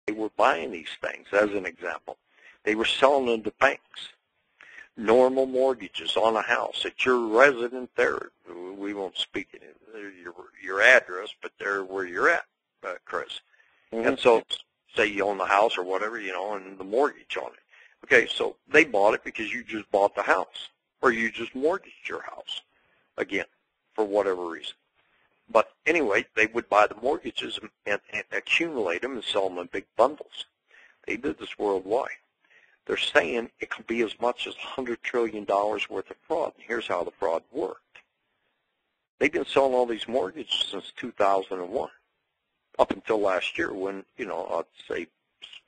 they were buying these things, as an example. They were selling them to banks. Normal mortgages on a house at your resident there. We won't speak your address, but they're where you're at, Chris. Mm-hmm. And so, say you own the house or whatever, and the mortgage on it. Okay, so they bought it because you just bought the house, or you just mortgaged your house, again, for whatever reason. But anyway, they would buy the mortgages and accumulate them and sell them in big bundles. They did this worldwide. They're saying it could be as much as $100 trillion worth of fraud. And here's how the fraud worked. They've been selling all these mortgages since 2001, up until last year when, I'd say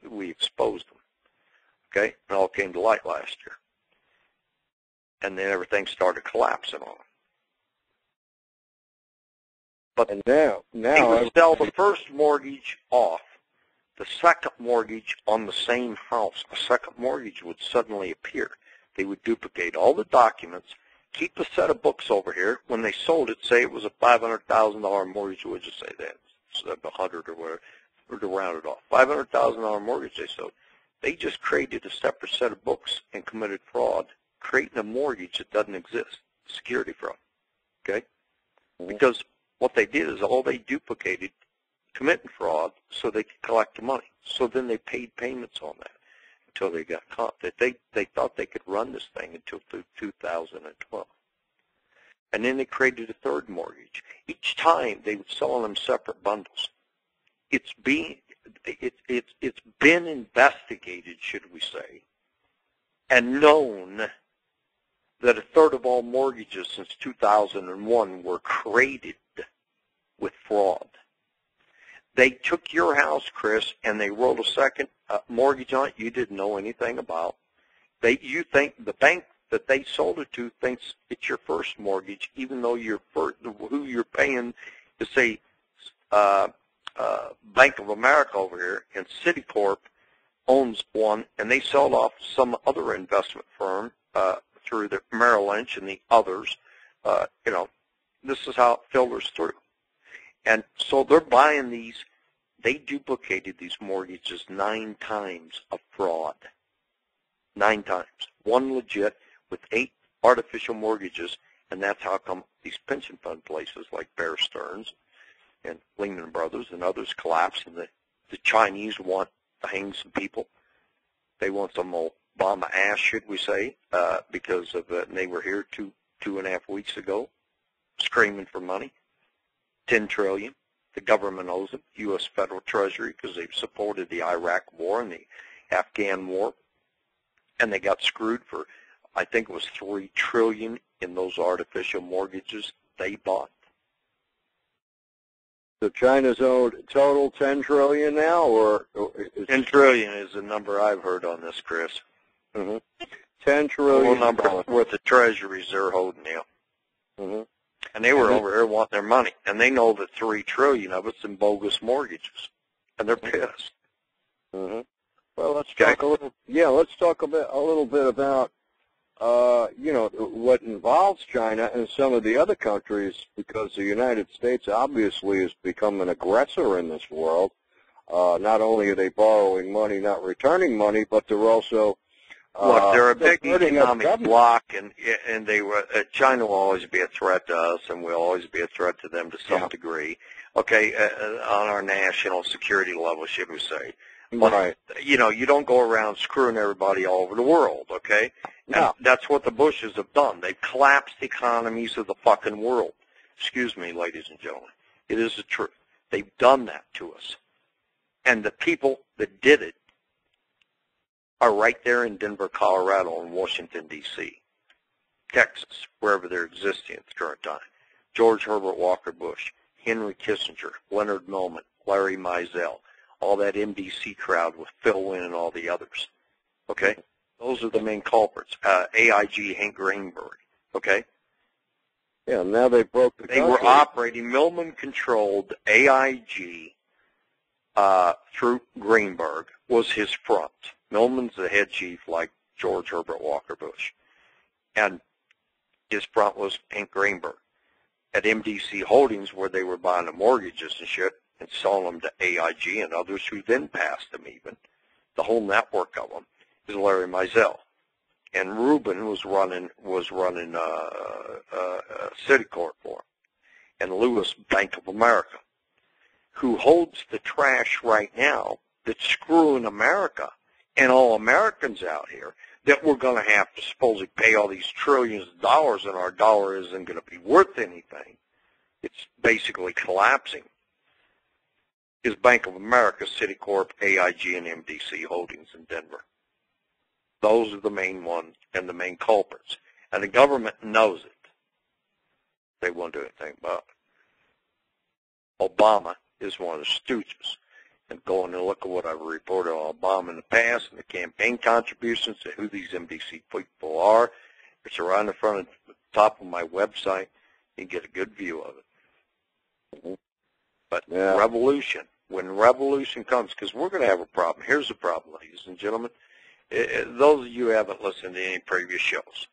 we exposed them. Okay? It all came to light last year. And then everything started collapsing on them. But now they would sell the first mortgage off. The second mortgage on the same house, a second mortgage would suddenly appear. They would duplicate all the documents, keep a set of books over here. When they sold it, say it was a $500,000 mortgage, we'll just say that, so 100 or whatever, or to round it off. $500,000 mortgage they sold. They just created a separate set of books and committed fraud, creating a mortgage that doesn't exist, security fraud, okay? Because what they did is all they duplicated, committing fraud so they could collect the money. So then they paid payments on that until they got caught. They thought they could run this thing until 2012. And then they created a third mortgage. Each time they would sell them separate bundles. It's been investigated, should we say, and known that a third of all mortgages since 2001 were created with fraud. They took your house, Chris, and they wrote a second mortgage on it you didn't know anything about. You think the bank that they sold it to thinks it's your first mortgage, even though who you're paying to say Bank of America over here and Citicorp owns one, and they sold off some other investment firm through the Merrill Lynch and the others. This is how it filters through. And so they're buying these. They duplicated these mortgages 9 times of fraud. 9 times. One legit with 8 artificial mortgages, and that's how come these pension fund places like Bear Stearns and Lehman Brothers and others collapse, and the Chinese want to hang some people. They want some Obama ass, should we say, because of they were here two and a half weeks ago screaming for money. $10 trillion. The government owes them, U.S. Federal Treasury, because they've supported the Iraq War and the Afghan War. And they got screwed for, I think it was $3 trillion in those artificial mortgages they bought. So China's owed total $10 trillion now, or $10 trillion is the number I've heard on this, Chris. Mm-hmm. $10 trillion. The number worth of treasuries they're holding now. Mm-hmm. And they were over here wanting their money, and they know that $3 trillion of it's in bogus mortgages, and they're pissed. Mm-hmm. Well, let's talk a little. Yeah, let's talk a little bit about what involves China and some of the other countries, because the United States obviously has become an aggressor in this world. Not only are they borrowing money, not returning money, but they're also look, they're a big economic bloc, and they were. China will always be a threat to us, and we'll always be a threat to them to some degree. Okay, on our national security level, should we say? But, right. You don't go around screwing everybody all over the world. Okay, no. And that's what the Bushes have done. They've collapsed the economies of the fucking world. Excuse me, ladies and gentlemen. It is the truth. They've done that to us, and the people that did it are right there in Denver, Colorado, and Washington, D.C., Texas, wherever they're existing at the current time. George Herbert Walker Bush, Henry Kissinger, Leonard Millman, Larry Mizell, all that NBC crowd with Phil Wynn and all the others. Okay? Those are the main culprits. AIG, Hank Greenberg. Okay? Yeah, now they broke the country. They were operating, Millman controlled AIG through Greenberg was his front. Millman's the head chief like George Herbert Walker Bush. And his front was Hank Greenberg. At MDC Holdings, where they were buying the mortgages and shit, and selling them to AIG and others who then passed them even. The whole network of them is Larry Mizell. And Rubin was running Citicorp for him. And Lewis, Bank of America, who holds the trash right now that's screwing America and all Americans out here, that we're going to have to supposedly pay all these trillions of dollars and our dollar isn't going to be worth anything. It's basically collapsing. Is Bank of America, Citicorp, AIG, and MDC Holdings in Denver. Those are the main ones and the main culprits. And the government knows it. They won't do anything about it. Obama is one of the stooges. And go and look at what I've reported on Obama in the past and the campaign contributions to who these MDC people are. It's right in the front of the top of my website. You can get a good view of it. But revolution, when revolution comes, because we're going to have a problem. Here's the problem, ladies and gentlemen. Those of you who haven't listened to any previous shows,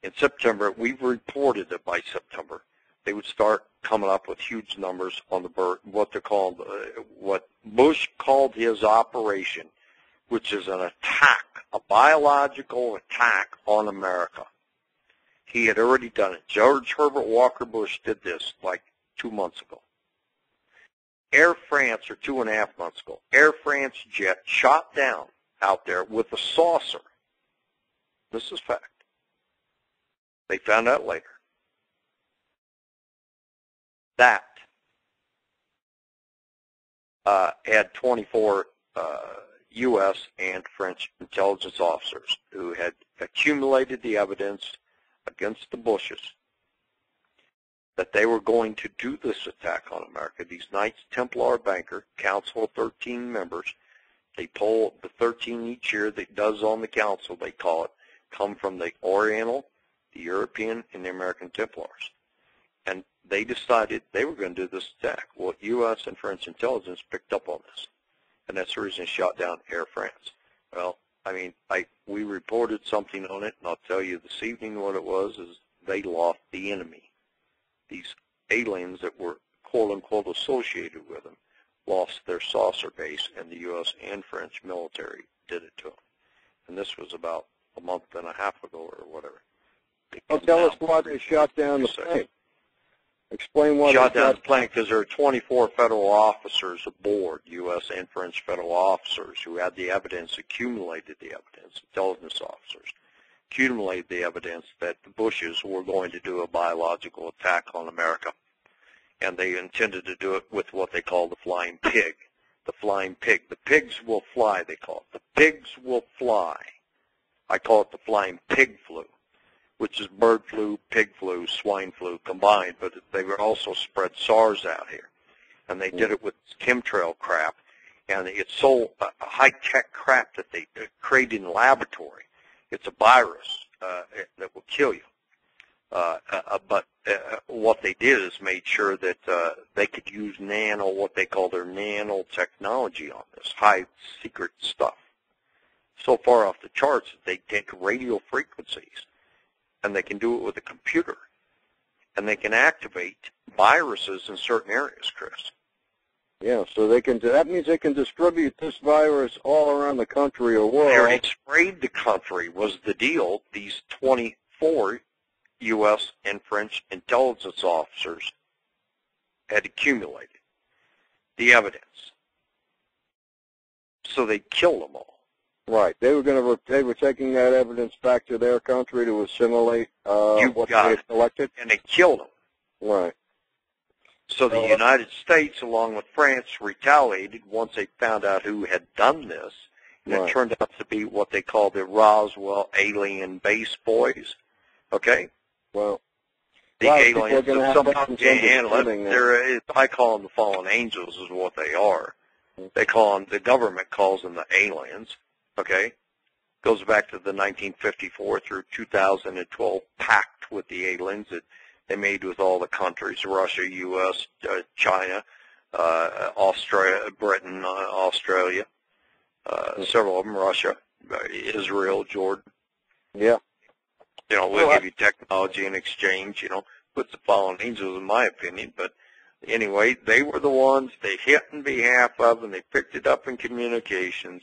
in September, we've reported that by September, they would start coming up with huge numbers on what they're called, what Bush called his operation, which is an attack, a biological attack on America. He had already done it. George Herbert Walker Bush did this like 2 months ago. Air France, or 2.5 months ago, Air France jet shot down out there with a saucer. This is fact. They found out later. That had 24 U.S. and French intelligence officers who had accumulated the evidence against the Bushes that they were going to do this attack on America. These Knights Templar banker, council of 13 members, they poll the 13 each year that does on the council, they call it, come from the Oriental, the European, and the American Templars. And they decided they were going to do this attack. Well, U.S. and French intelligence picked up on this, and that's the reason they shot down Air France. Well, I mean, we reported something on it, and I'll tell you this evening what it was is they lost the enemy. These aliens that were quote-unquote associated with them lost their saucer base, and the U.S. and French military did it to them. And this was about a month and a half ago or whatever. Well, tell us why they shot down the plane. Explain why shot down the plane, because there are 24 federal officers aboard, U.S. and French federal officers, who had the evidence, accumulated the evidence, intelligence officers, accumulated the evidence that the Bushes were going to do a biological attack on America. And they intended to do it with what they call the flying pig. The flying pig. The pigs will fly, they call it. The pigs will fly. I call it the flying pig flu, which is bird flu, pig flu, swine flu combined, but they were also spread SARS out here. And they did it with chemtrail crap, and it's so high-tech crap that they created in the laboratory. It's a virus that will kill you. But what they did is made sure that they could use what they call their nanotechnology on this, high-secret stuff. So far off the charts that they take radio frequencies, and they can do it with a computer. And they can activate viruses in certain areas, Chris. Yeah, so that means they can distribute this virus all around the country or world. They already sprayed the country was the deal. These 24 U.S. and French intelligence officers had accumulated the evidence. So they killed them all. Right. They were taking that evidence back to their country to assimilate what they had collected. And they killed them. Right. So the United States, along with France, retaliated once they found out who had done this. And it turned out to be what they call the Roswell alien base boys. Okay? Well, the aliens that somehow can't handle it. I call them the fallen angels is what they are. They call them, the government calls them the aliens. Okay? Goes back to the 1954 through 2012 pact with the aliens that they made with all the countries, Russia, U.S., China, Australia, Britain, Australia, several of them, Russia, Israel, Jordan. Yeah. You know, we'll give you technology in exchange, you know, with the fallen angels, in my opinion, but Anyway, they were the ones they hit in behalf of, and they picked it up in communications.